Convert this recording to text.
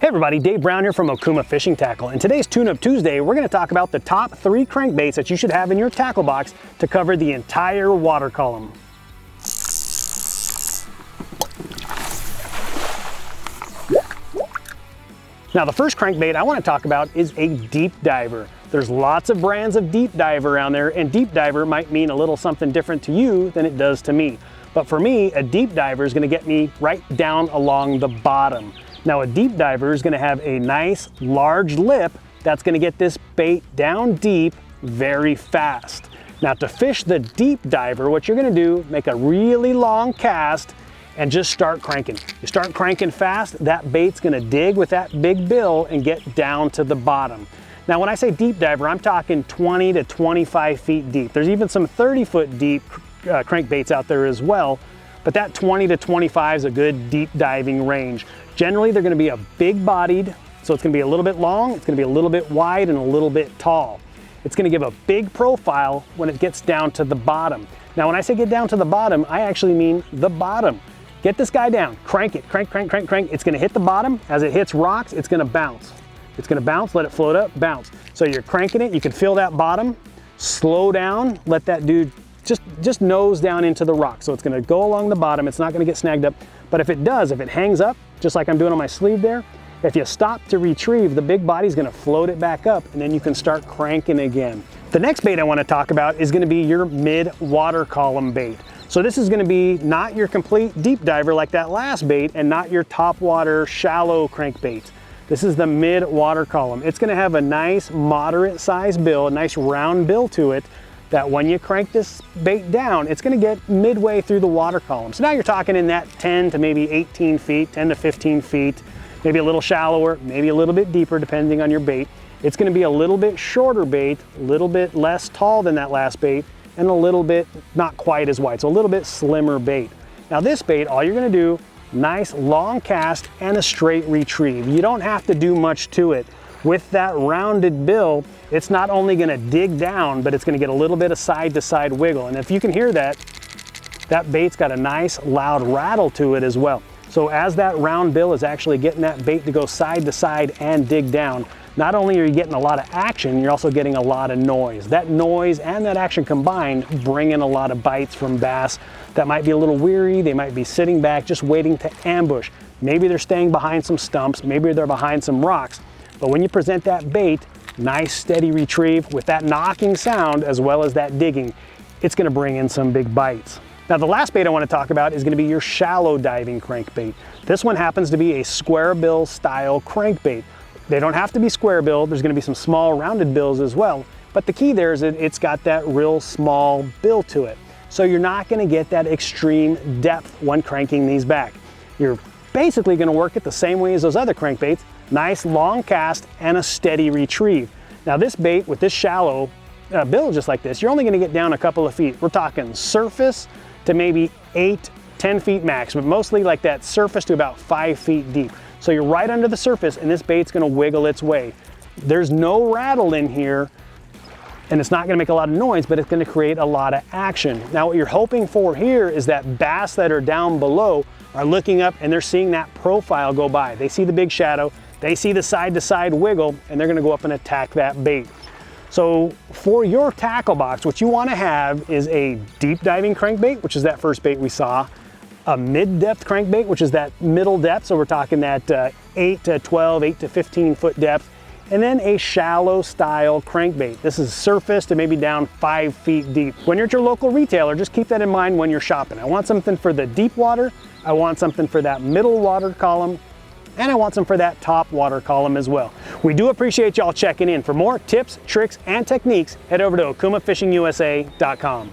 Hey everybody, Dave Brown here from Okuma Fishing Tackle. In today's Tune-Up Tuesday, we're going to talk about the top 3 crankbaits that you should have in your tackle box to cover the entire water column. Now the first crankbait I want to talk about is a deep diver. There's lots of brands of deep diver around there, and deep diver might mean a little something different to you than it does to me. But for me, a deep diver is going to get me right down along the bottom. Now a deep diver is going to have a nice large lip that's going to get this bait down deep very fast. Now to fish the deep diver, what you're going to do, make a really long cast and just start cranking. You start cranking fast, that bait's going to dig with that big bill and get down to the bottom. Now when I say deep diver, I'm talking 20 to 25 feet deep. There's even some 30-foot deep crankbaits out there as well, but that 20 to 25 is a good deep diving range. Generally, they're going to be a big bodied, so it's going to be a little bit long, it's going to be a little bit wide, and a little bit tall. It's going to give a big profile when it gets down to the bottom. Now when I say get down to the bottom, I actually mean the bottom. Get this guy down, crank it, crank, crank, crank, crank. It's going to hit the bottom. As it hits rocks, it's going to bounce. It's going to bounce, let it float up, bounce. So you're cranking it, you can feel that bottom, slow down, let that dude just nose down into the rock. So it's going to go along the bottom, it's not going to get snagged up. But if it does, if it hangs up, just like I'm doing on my sleeve there, if you stop to retrieve, the big body's going to float it back up, and then you can start cranking again. The next bait I want to talk about is going to be your mid-water column bait. So this is going to be not your complete deep diver like that last bait, and not your top water shallow crankbait. This is the mid-water column. It's going to have a nice moderate size bill, a nice round bill to it, that when you crank this bait down, it's going to get midway through the water column. So now you're talking in that 10 to maybe 18 feet, 10 to 15 feet, maybe a little shallower, maybe a little bit deeper depending on your bait. It's going to be a little bit shorter bait, a little bit less tall than that last bait, and a little bit not quite as wide, so a little bit slimmer bait. Now this bait, all you're going to do, nice long cast and a straight retrieve. You don't have to do much to it. With that rounded bill, it's not only going to dig down, but it's going to get a little bit of side-to-side wiggle. And if you can hear that, that bait's got a nice loud rattle to it as well. So as that round bill is actually getting that bait to go side to side and dig down, not only are you getting a lot of action, you're also getting a lot of noise. That noise and that action combined bring in a lot of bites from bass that might be a little weary. They might be sitting back just waiting to ambush. Maybe they're staying behind some stumps, maybe they're behind some rocks. But when you present that bait, nice steady retrieve with that knocking sound as well as that digging, it's going to bring in some big bites. Now the last bait I want to talk about is going to be your shallow diving crankbait. This one happens to be a square bill style crankbait. They don't have to be square bill, there's going to be some small rounded bills as well, but the key there is that it's got that real small bill to it. So you're not going to get that extreme depth when cranking these back. You're basically going to work it the same way as those other crankbaits. Nice long cast and a steady retrieve. Now this bait with this shallow bill just like this, you're only going to get down a couple of feet. We're talking surface to maybe 8, 10 feet max, but mostly like that surface to about 5 feet deep. So you're right under the surface and this bait's going to wiggle its way. There's no rattle in here and it's not going to make a lot of noise, but it's going to create a lot of action. Now what you're hoping for here is that bass that are down below are looking up and they're seeing that profile go by. They see the big shadow, they see the side-to-side wiggle, and they're going to go up and attack that bait. So for your tackle box, what you want to have is a deep diving crankbait, which is that first bait we saw, a mid-depth crankbait, which is that middle depth, so we're talking that 8 to 12, 8 to 15 foot depth, and then a shallow style crankbait. This is surface to maybe down 5 feet deep. When you're at your local retailer, just keep that in mind when you're shopping. I want something for the deep water, I want something for that middle water column, and I want some for that top water column as well. We do appreciate y'all checking in. For more tips, tricks, and techniques, head over to okumafishingusa.com.